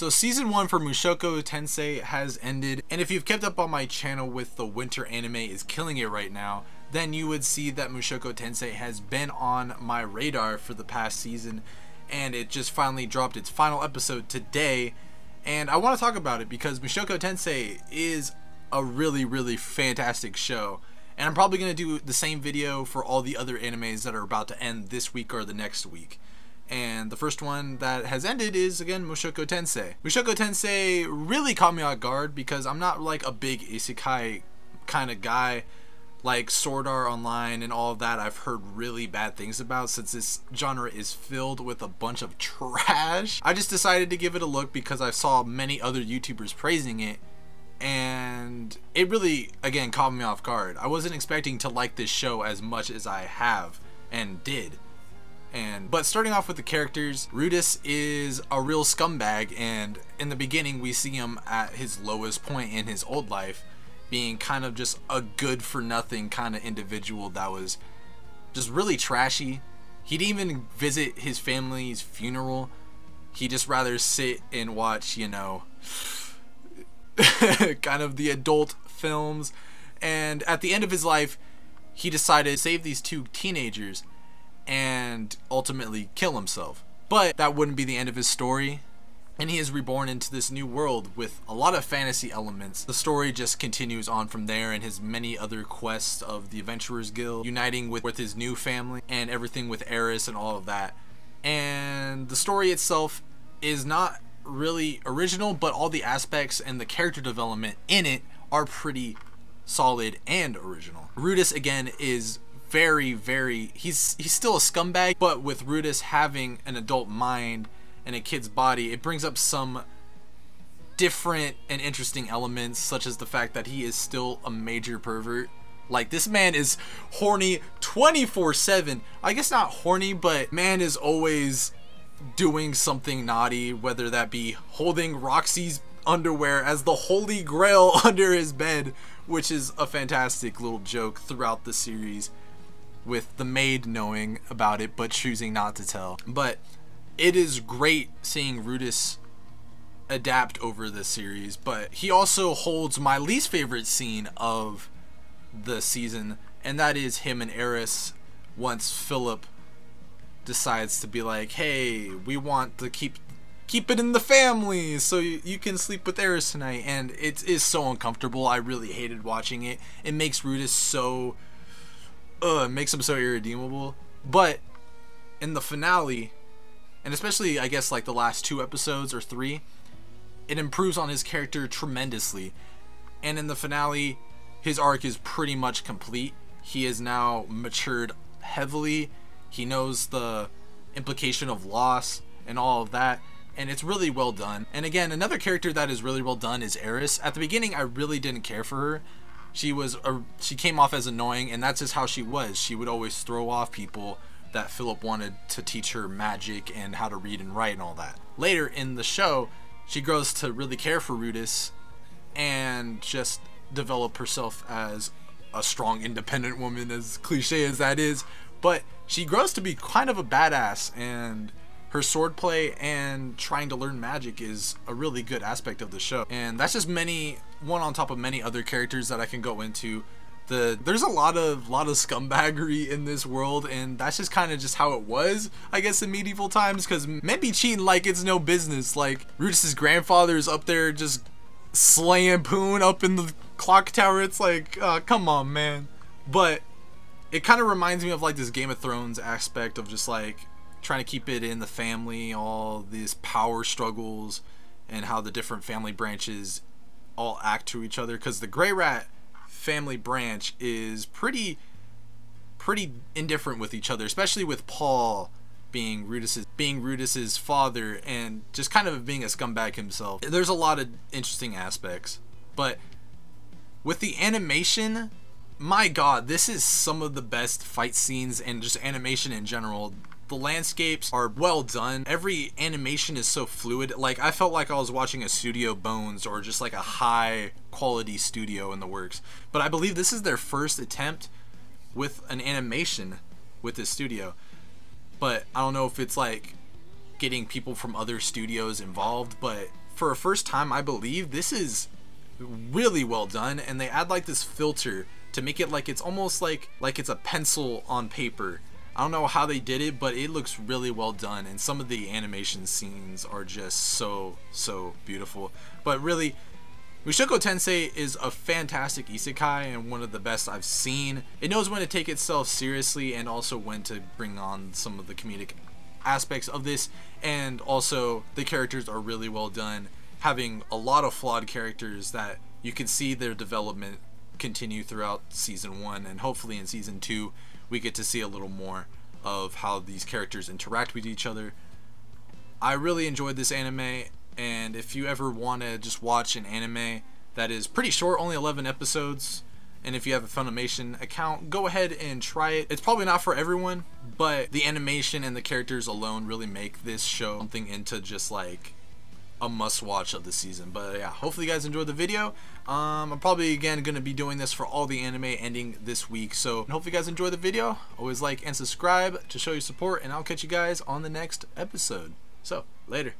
So season 1 for Mushoku Tensei has ended, and if you've kept up on my channel with the winter anime is killing it right now, then you would see that Mushoku Tensei has been on my radar for the past season, and it just finally dropped its final episode today. And I want to talk about it because Mushoku Tensei is a really fantastic show, and I'm probably going to do the same video for all the other animes that are about to end this week or the next week. And the first one that has ended is, again, Mushoku Tensei. Mushoku Tensei really caught me off guard because I'm not like a big isekai kind of guy. Like Sword Art Online and all of that, I've heard really bad things about since this genre is filled with a bunch of trash. I just decided to give it a look because I saw many other YouTubers praising it, and it really, again, caught me off guard. I wasn't expecting to like this show as much as I have and did. But starting off with the characters, Rudis is a real scumbag, and in the beginning we see him at his lowest point in his old life, being kind of just a good for nothing kind of individual that was just really trashy. He didn't even visit his family's funeral. He just rather sit and watch, you know, kind of the adult films. And at the end of his life, he decided to save these two teenagers and ultimately kill himself. But that wouldn't be the end of his story, and he is reborn into this new world with a lot of fantasy elements. The story just continues on from there, and his many other quests of the Adventurers Guild, uniting with his new family, and everything with Eris and all of that. And the story itself is not really original, but all the aspects and the character development in it are pretty solid and original. Rudis, again, is he's still a scumbag, but with Rudis having an adult mind and a kid's body, it brings up some different and interesting elements, such as the fact that he is still a major pervert. Like, this man is horny 24/7. I guess not horny, but man is always doing something naughty, whether that be holding Roxy's underwear as the holy grail under his bed, which is a fantastic little joke throughout the series, with the maid knowing about it but choosing not to tell. But it is great seeing Rudis adapt over this series, but he also holds my least favorite scene of the season, and that is him and Eris once Philip decides to be like, hey, we want to keep it in the family so you can sleep with Eris tonight. And it is so uncomfortable. I really hated watching it. It makes Rudis so it makes him so irredeemable. But in the finale, and especially I guess like the last 2 episodes or 3, it improves on his character tremendously. And in the finale, his arc is pretty much complete. He is now matured heavily. He knows the implication of loss and all of that, and it's really well done. And again, another character that is really well done is Eris. At the beginning, I really didn't care for her. She came off as annoying, and that's just how she was. She would always throw off people that Philip wanted to teach her magic and how to read and write and all that. Later in the show, she grows to really care for Rudis and just develop herself as a strong, independent woman, as cliche as that is. But she grows to be kind of a badass, and her swordplay and trying to learn magic is a really good aspect of the show. And that's just one on top of many other characters that I can go into. There's a lot of scumbaggery in this world, and that's just kind of just how it was, I guess, in medieval times, because men be cheating like it's no business. Like, Rudis' grandfather is up there just slaying poon up in the clock tower. It's like, come on, man. But it kind of reminds me of like this Game of Thrones aspect of just like trying to keep it in the family, all these power struggles, and how the different family branches all act to each other. Because the Grey Rat family branch is pretty indifferent with each other, especially with Paul being Rudis's father and just kind of being a scumbag himself. There's a lot of interesting aspects, but with the animation, my god, this is some of the best fight scenes and just animation in general. The landscapes are well done. Every animation is so fluid. Like, I felt like I was watching a Studio Bones or just like a high quality studio in the works. But I believe this is their first attempt with an animation with this studio. But I don't know if it's like getting people from other studios involved, but for a first time, I believe this is really well done, and they add like this filter to make it like it's almost like it's a pencil on paper. I don't know how they did it, but it looks really well done, and some of the animation scenes are just so beautiful. But really, Mushoku Tensei is a fantastic isekai and one of the best I've seen. It knows when to take itself seriously and also when to bring on some of the comedic aspects of this, and also the characters are really well done, having a lot of flawed characters that you can see their development continue throughout season 1, and hopefully in season 2 we get to see a little more of how these characters interact with each other. I really enjoyed this anime, and if you ever want to just watch an anime that is pretty short, only 11 episodes, and if you have a Funimation account, go ahead and try it. It's probably not for everyone, but the animation and the characters alone really make this show something into just like a must-watch of the season. But yeah, hopefully you guys enjoyed the video. I'm probably again going to be doing this for all the anime ending this week, so hopefully you guys enjoy the video. Always like and subscribe to show your support, and I'll catch you guys on the next episode. So later.